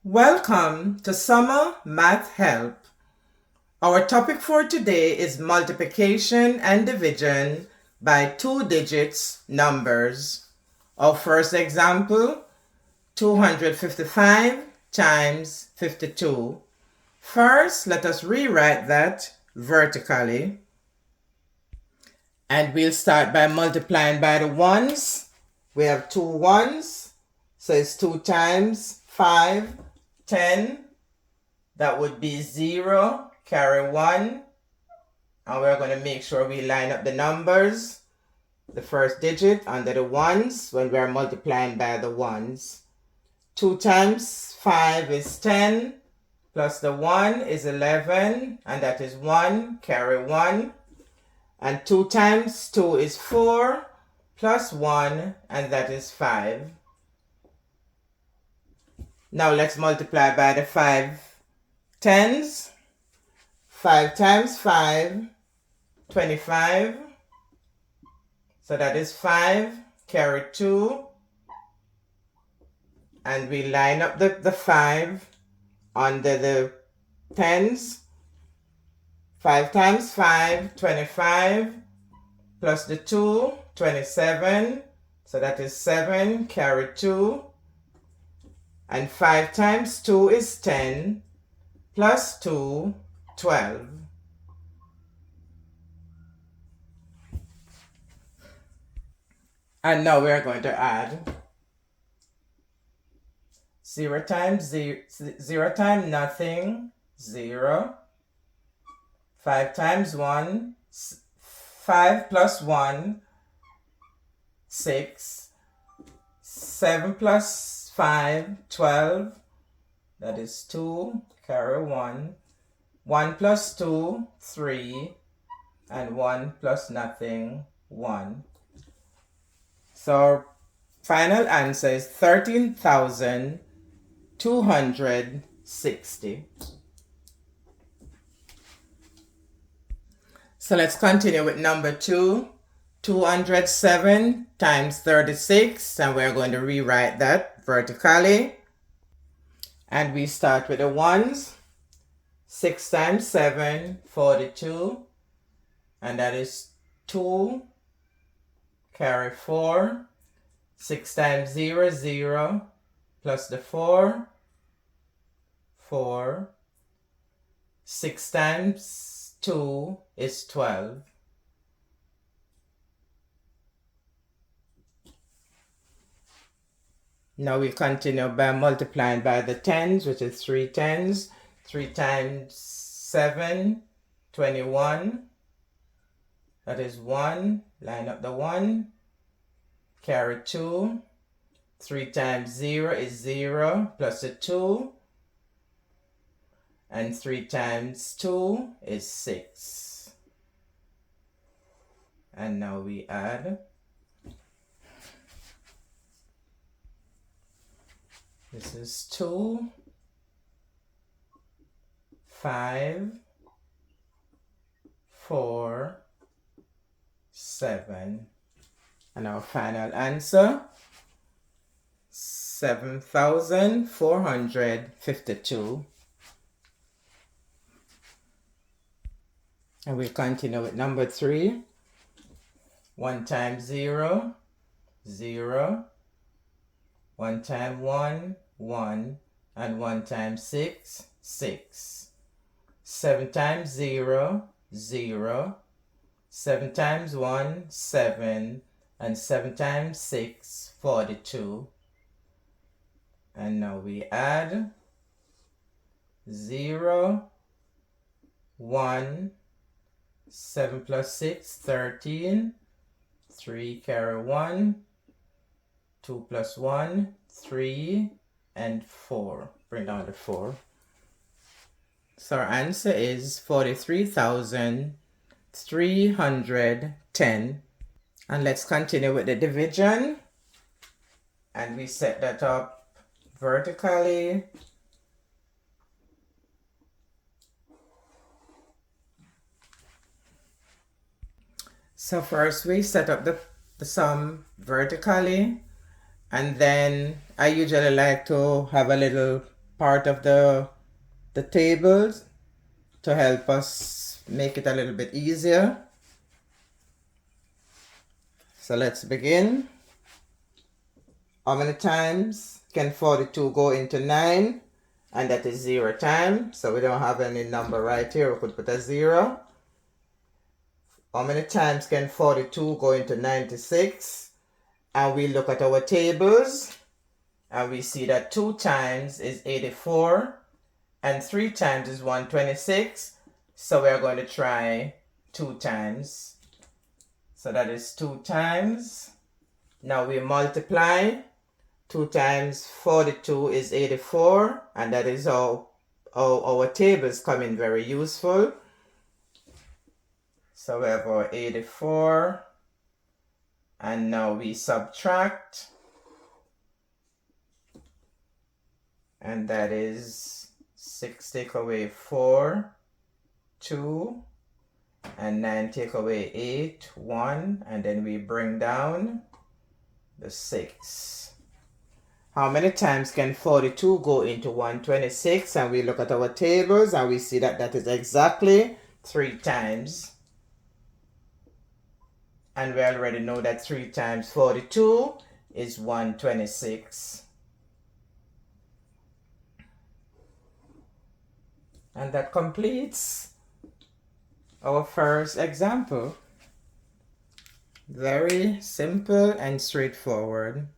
Welcome to Summer Math Help. Our topic for today is multiplication and division by two digits numbers. Our first example, 255 times 52. First, let us rewrite that vertically. And we'll start by multiplying by the ones. We have two ones, so it's 2 times 5, 10. That would be 0, carry 1. And we're going to make sure we line up the numbers, the first digit under the ones when we're multiplying by the ones. 2 times 5 is 10, plus the 1 is 11, and that is 1, carry 1. And 2 times 2 is 4, plus 1, and that is 5. Now let's multiply by the 5 tens. 5 times 5, 25. So that is 5, carry 2. And we line up the 5 under the tens. 5 times 5, 25. Plus the 2, 27. So that is 7, carry 2. And 5 times 2 is 10, plus 2, 12. And now we're going to add 0 times 0 times nothing, 0. 5 times 1, 5 plus 1, 6. 7 plus 5, 12. That is 2, carry 1. 1 plus 2, 3. And 1 plus nothing, 1. So our final answer is 13,260. So let's continue with number 2. 207 times 36, and we're going to rewrite that vertically. And we start with the ones. 6 times 7, 42, and that is 2, carry 4. 6 times 0, 0, plus the 4, 4. 6 times 2 is 12. Now we continue by multiplying by the tens, which is 3 tens. 3 times 7, 21. That is 1. Line up the 1. Carry 2. 3 times 0 is 0, plus a 2. And 3 times 2 is 6. And now we add. This is 2, 5, 4, 7. And our final answer, 7,452. And we continue with number 3. 1 times 0, 0. 1 times 1, 1. And 1 times 6, 6. 7 times 0, 0. 7 times 1, 7. And 7 times 6, 42. And now we add 0, 1. 7 plus 6, 13. 3, carry 1. 2 plus 1, 3, and 4. Bring down the 4. So our answer is 43,310. And let's continue with the division. And we set that up vertically. So first we set up the sum vertically. And then I usually like to have a little part of the tables to help us make it a little bit easier. So let's begin. How many times can 42 go into 9? And that is 0 times. So we don't have any number right here. We could put a 0. How many times can 42 go into 96? And we look at our tables and we see that 2 times is 84 and 3 times is 126. So we're going to try 2 times. So that is 2 times. Now we multiply. 2 times 42 is 84, and that is how our tables come in very useful. So we have our 84, and now we subtract, and that is 6 take away 4, 2, and 9 take away 8, 1, and then we bring down the 6. How many times can 42 go into 126? And we look at our tables and we see that that is exactly 3 times. And we already know that 3 times 42 is 126. And that completes our first example. Very simple and straightforward.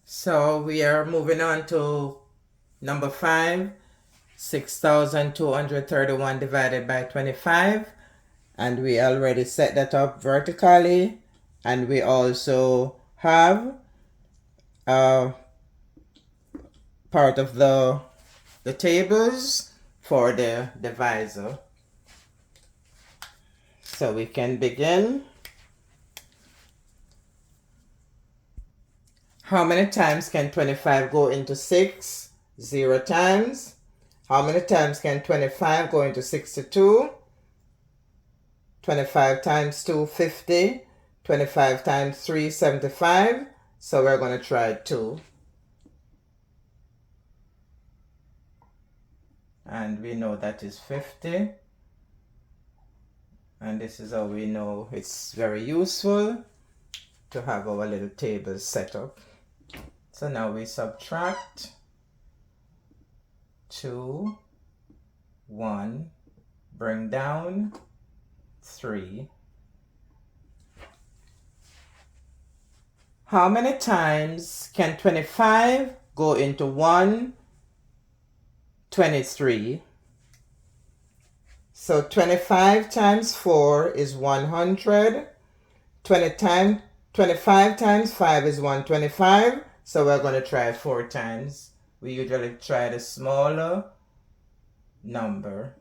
So we are moving on to number 5, 6,231 divided by 25. And we already set that up vertically. And we also have part of the tables for the divisor. So we can begin. How many times can 25 go into 6? 0 times. How many times can 25 go into 62? 25 times 2, 50. 25 times 3, 75. So we're going to try 2. And we know that is 50. And this is how we know it's very useful to have our little table set up. So now we subtract 2, 1, bring down 3. How many times can 25 go into 123? So 25 times 4 is 100. 25 times 5 is 125. So we're going to try 4 times. We usually try the smaller number.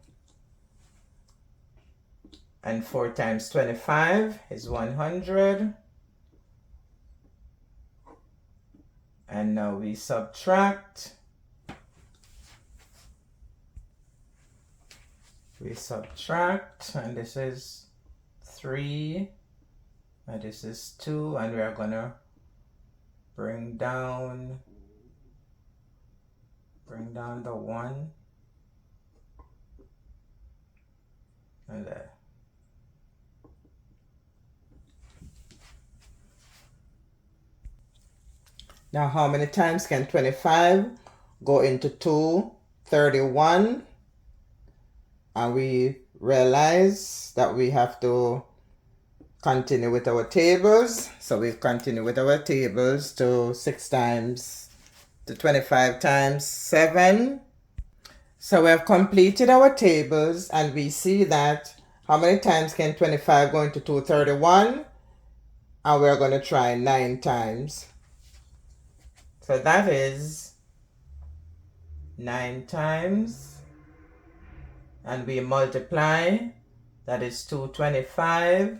And 4 times 25 is 100. And now we subtract. We subtract, and this is 3, and this is 2, and we are going to bring down the 1 and there. Now how many times can 25 go into 231? And we realize that we have to continue with our tables. So we continue with our tables to 6 times, to 25 times 7. So we have completed our tables and we see that how many times can 25 go into 231? And we're going to try 9 times. So that is 9 times. And we multiply, that is 225.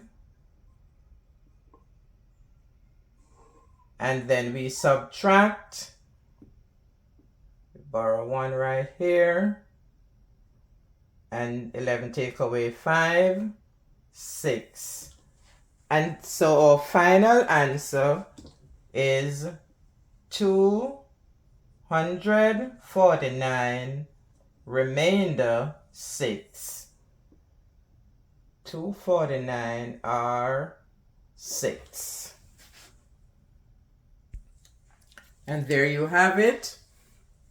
And then we subtract, borrow 1 right here, and 11 take away 5, 6. And so our final answer is 2, 149 remainder 6. 249 are 6. And there you have it.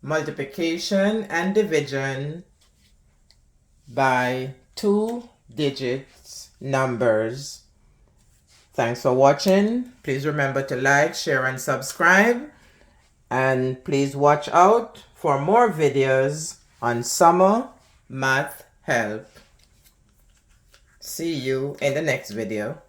Multiplication and division by 2-digit numbers. Thanks for watching. Please remember to like, share, and subscribe. And please watch out for more videos on Summer Math Help. See you in the next video.